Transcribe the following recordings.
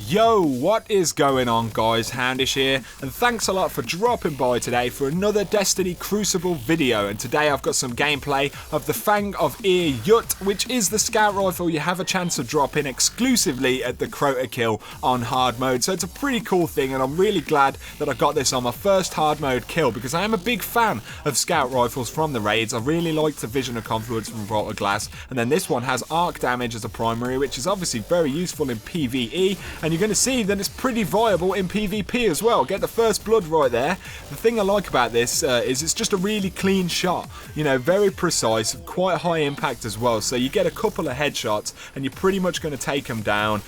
Yo, what is going on guys, Houndish here, and thanks a lot for dropping by today for another Destiny Crucible video. And today I've got some gameplay of the Fang of Ear Yut, which is the scout rifle you have a chance to drop in exclusively at the Crota kill on hard mode. So it's a pretty cool thing, and I'm really glad that I got this on my first hard mode kill, because I am a big fan of scout rifles from the raids. I really like the Vision of Confluence from Vault of Glass, and then this one has arc damage as a primary, which is obviously very useful in PvE, and you're going to see that it's pretty viable in PvP as well. Get the first blood right there. The thing I like about this is it's just a really clean shot, you know, very precise, quite high impact as well. So you get a couple of headshots and you're pretty much going to take them down.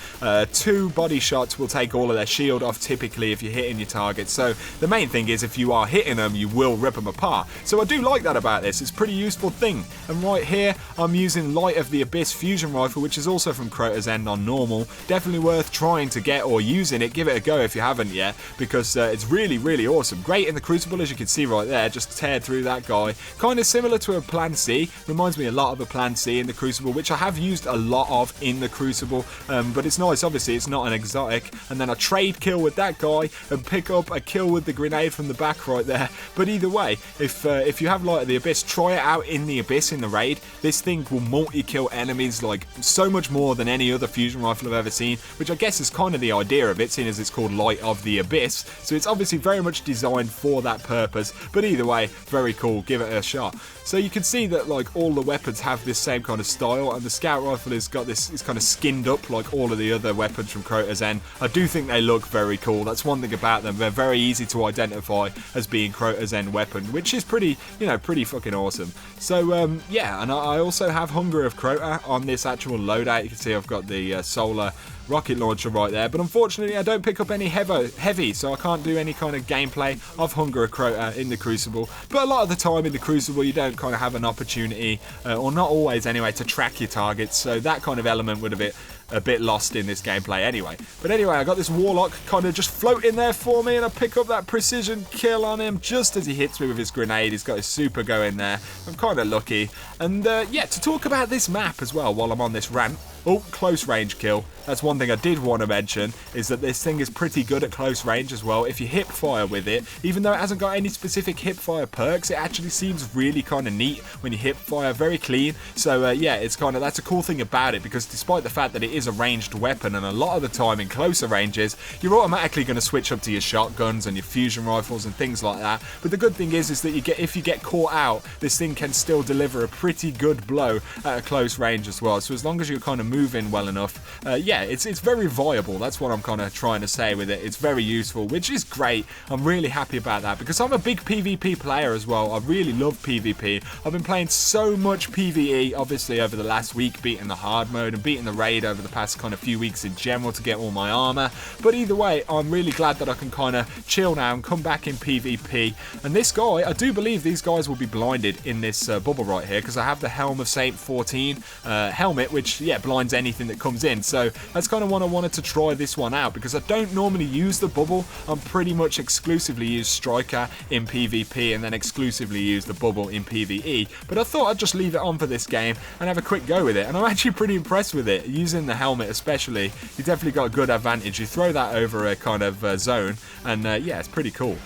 2 body shots will take all of their shield off typically if you're hitting your target. So the main thing is if you are hitting them, you will rip them apart. So I do like that about this. It's a pretty useful thing. And right here I'm using Light of the Abyss fusion rifle, which is also from Crotas End on normal. Definitely worth trying to get or using it. Give it a go if you haven't yet, because it's really awesome. Great in the Crucible, as you can see right there. Just teared through that guy. Kind of similar to a Plan C. Reminds me a lot of a Plan C in the Crucible, which I have used a lot of in the Crucible, but it's nice. Obviously it's not an exotic. And then I trade kill with that guy and pick up a kill with the grenade from the back right there. But either way, if you have Light of the Abyss, try it out in the Abyss in the raid. This thing will multi-kill enemies like so much more than any other fusion rifle I've ever seen, which I guess is kind of the idea of it, seeing as it's called Light of the Abyss. So it's obviously very much designed for that purpose, but either way, very cool. Give it a shot. So you can see that like all the weapons have this same kind of style, and the scout rifle has got this, it's kind of skinned up like all of the other weapons from Crotas End. I do think they look very cool. That's one thing about them. They're very easy to identify as being Crotas End weapon, which is pretty, you know, pretty fucking awesome. So yeah, and I also have Hunger of Crota on this actual loadout. You can see I've got the solar rocket launcher right there, but unfortunately I don't pick up any heavy, so I can't do any kind of gameplay of Hunger of Crota in the Crucible. But a lot of the time in the Crucible you don't kind of have an opportunity, or not always anyway, to track your targets, so that kind of element would have been a bit lost in this gameplay anyway. But anyway, I got this Warlock kind of just floating there for me, and I pick up that precision kill on him just as he hits me with his grenade. He's got his super going there. I'm kind of lucky. And yeah, to talk about this map as well while I'm on this rant. Oh, close range kill. That's one thing I did want to mention, is that this thing is pretty good at close range as well. If you hip fire with it, even though it hasn't got any specific hip fire perks, it actually seems really kind of neat when you hip fire, very clean. So yeah, it's kind of, that's a cool thing about it, because despite the fact that it is a ranged weapon, and a lot of the time in closer ranges, you're automatically going to switch up to your shotguns and your fusion rifles and things like that. But the good thing is that you get, if you get caught out, this thing can still deliver a pretty good blow at a close range as well. So as long as you're kind of moving well enough, yeah, it's very viable. That's what I'm kind of trying to say with it. It's very useful, which is great. I'm really happy about that, because I'm a big PvP player as well. I really love PvP. I've been playing so much PvE, obviously, over the last week, beating the hard mode and beating the raid over the past kind of few weeks in general to get all my armor. But either way, I'm really glad that I can kind of chill now and come back in PvP. And this guy, I do believe these guys will be blinded in this bubble right here, because I have the Helm of Saint 14 helmet, which, yeah, blinds anything that comes in. So that's kind of what I wanted to try this one out, because I don't normally use the bubble. I'm pretty much exclusively use Striker in PvP, and then exclusively use the bubble in PvE. But I thought I'd just leave it on for this game and have a quick go with it, and I'm actually pretty impressed with it. Using the helmet especially, you definitely got a good advantage. You throw that over a kind of zone, and yeah, it's pretty cool.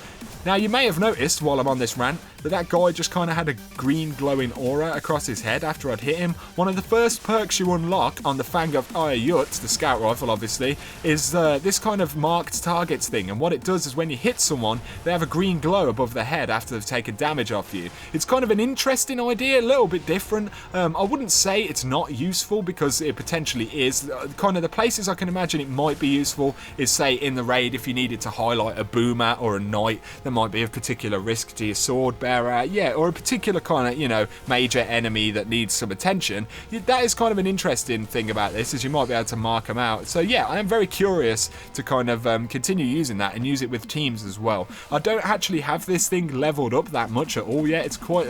Now, you may have noticed while I'm on this rant that guy just kind of had a green glowing aura across his head after I'd hit him. One of the first perks you unlock on the Fang of Ear Yut, the scout rifle obviously, is this kind of marked targets thing. And what it does is when you hit someone, they have a green glow above their head after they've taken damage off you. It's kind of an interesting idea, a little bit different. I wouldn't say it's not useful, because it potentially is. Kind of the places I can imagine it might be useful is, say, in the raid, if you needed to highlight a boomer or a knight that might be of particular risk to your sword bearer, yeah, or a particular kind of, you know, major enemy that needs some attention. That is kind of an interesting thing about this, is you might be able to mark them out. So yeah, I am very curious to kind of continue using that and use it with teams as well. I don't actually have this thing leveled up that much at all yet. It's quite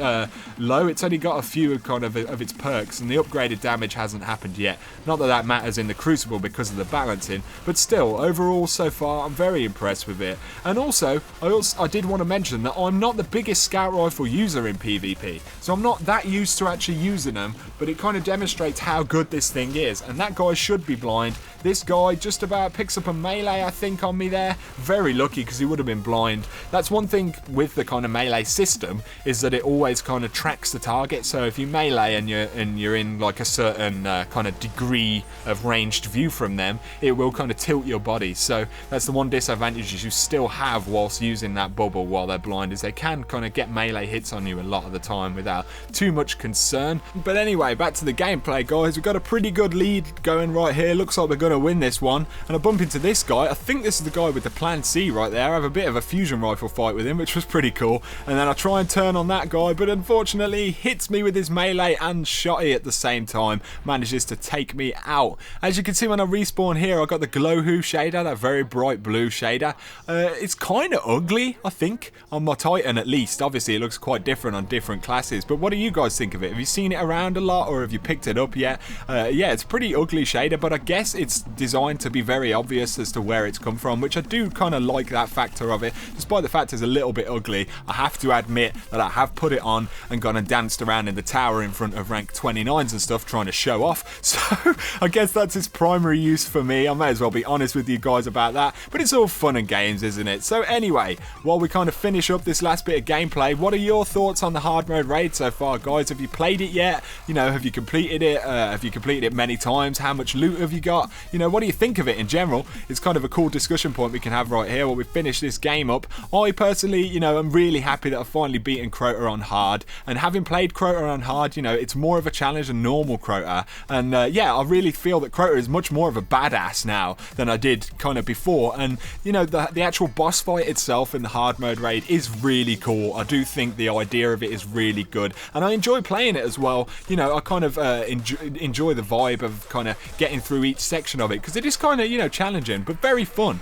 low. It's only got a few kind of its perks, and the upgraded damage hasn't happened yet. Not that that matters in the Crucible because of the balancing, but still, overall so far I'm very impressed with it. And also I did want to mention that I'm not the biggest scout rifle user in PvP, so I'm not that used to actually using them, but it kind of demonstrates how good this thing is. And that guy should be blind. This guy just about picks up a melee, I think, on me there. Very lucky, because he would have been blind. That's one thing with the kind of melee system, is that it always kind of tracks the target. So if you melee and you're in like a certain kind of degree of ranged view from them, it will kind of tilt your body. So that's the one disadvantage you still have whilst using that bubble while they're blind, is they can kind of get melee hits on you a lot of the time without too much concern. But anyway, back to the gameplay, guys. We've got a pretty good lead going right here. Looks like we're going to win this one. And I bump into this guy. I think this is the guy with the plan C right there. I have a bit of a fusion rifle fight with him, which was pretty cool. And then I try and turn on that guy, but unfortunately he hits me with his melee and shotty at the same time. Manages to take me out. As you can see when I respawn here, I got the glow hue shader, that very bright blue shader. It's kind of ugly, I think, on my Titan at least. Obviously it looks quite different on different classes, but what do you guys think of it? Have you seen it around a lot, or have you picked it up yet? Yeah, it's pretty ugly shader, but I guess it's designed to be very obvious as to where it's come from, which I do kind of like that factor of it. Despite the fact it's a little bit ugly, I have to admit that I have put it on and gone and danced around in the tower in front of rank 29s and stuff, trying to show off. So I guess that's its primary use for me. I may as well be honest with you guys about that, but it's all fun and games, isn't it? So anyway, while we kind of finish up this last bit of gameplay, what are your thoughts on the hard mode raid so far, guys? Have you played it yet? You know, have you completed it? Have you completed it many times? How much loot have you got? You know, what do you think of it in general? It's kind of a cool discussion point we can have right here while we finish this game up. I personally, you know, I'm really happy that I've finally beaten Crota on hard, and having played Crota on hard, you know, it's more of a challenge than normal Crota, and yeah, I really feel that Crota is much more of a badass now than I did kind of before. And you know, the actual boss fight itself in the hard mode raid is really cool. I do think the idea of it is really good, and I enjoy playing it as well. You know, I kind of enjoy the vibe of kind of getting through each section of it, because it is kind of, you know, challenging, but very fun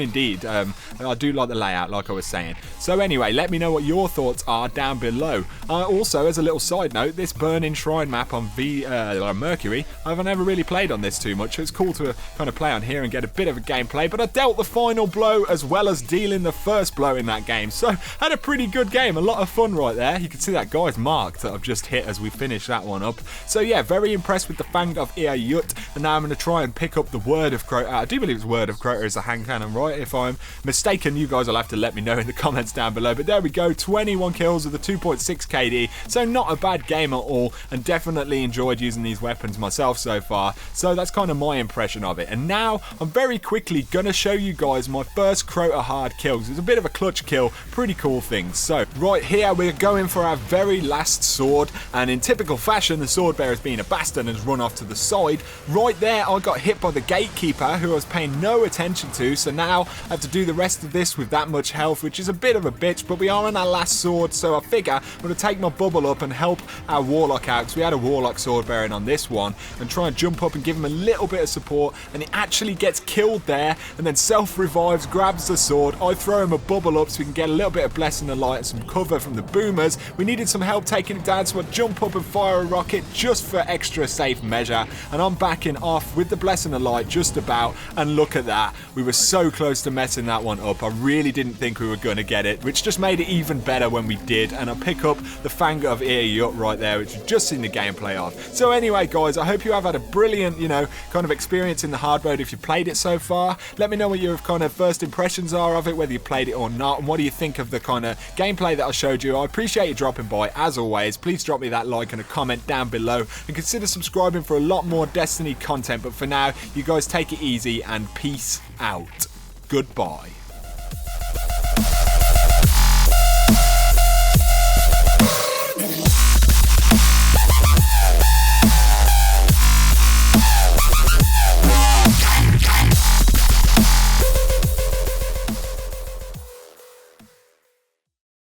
indeed. I do like the layout, like I was saying. So anyway, let me know what your thoughts are down below. Also, as a little side note, this Burning Shrine map on Mercury, I've never really played on this too much. It's cool to kind of play on here and get a bit of a gameplay, but I dealt the final blow as well as dealing the first blow in that game, so had a pretty good game. A lot of fun right there. You can see that guy's mark that I've just hit as we finish that one up. So yeah, very impressed with the Fang of Yut, and now I'm going to try and pick up the Word of Crota. I do believe it's Word of Crota is a hand cannon, right? If I'm mistaken, you guys will have to let me know in the comments down below. But there we go, 21 kills with a 2.6 KD, so not a bad game at all, and definitely enjoyed using these weapons myself so far. So that's kind of my impression of it. And now I'm very quickly going to show you guys my first Crota hard kills. It's a bit of a clutch kill, pretty cool things. So right here we're going for our very last sword, and in typical fashion the sword bearer has been a bastard and has run off to the side. Right there I got hit by the gatekeeper, who I was paying no attention to, so now I have to do the rest of this with that much health, which is a bit of a bitch, but we are on our last sword, so I figure I'm going to take my bubble up and help our warlock out, because we had a warlock sword bearing on this one, and try and jump up and give him a little bit of support, and he actually gets killed there, and then self-revives, grabs the sword. I throw him a bubble up so we can get a little bit of blessing of light and some cover from the boomers. We needed some help taking him down, so I jump up and fire a rocket just for extra safe measure, and I'm backing off with the blessing of light just about, and look at that. We were so close to messing that one up. I really didn't think we were going to get it, which just made it even better when we did, and I pick up the Fang of Yut right there, which you've just seen the gameplay of. So anyway guys, I hope you have had a brilliant, you know, kind of experience in the hard mode if you played it so far. Let me know what your kind of first impressions are of it, whether you played it or not, and what do you think of the kind of gameplay that I showed you. I appreciate you dropping by as always. Please drop me that like and a comment down below, and consider subscribing for a lot more Destiny content. But for now, you guys take it easy and peace out. Goodbye.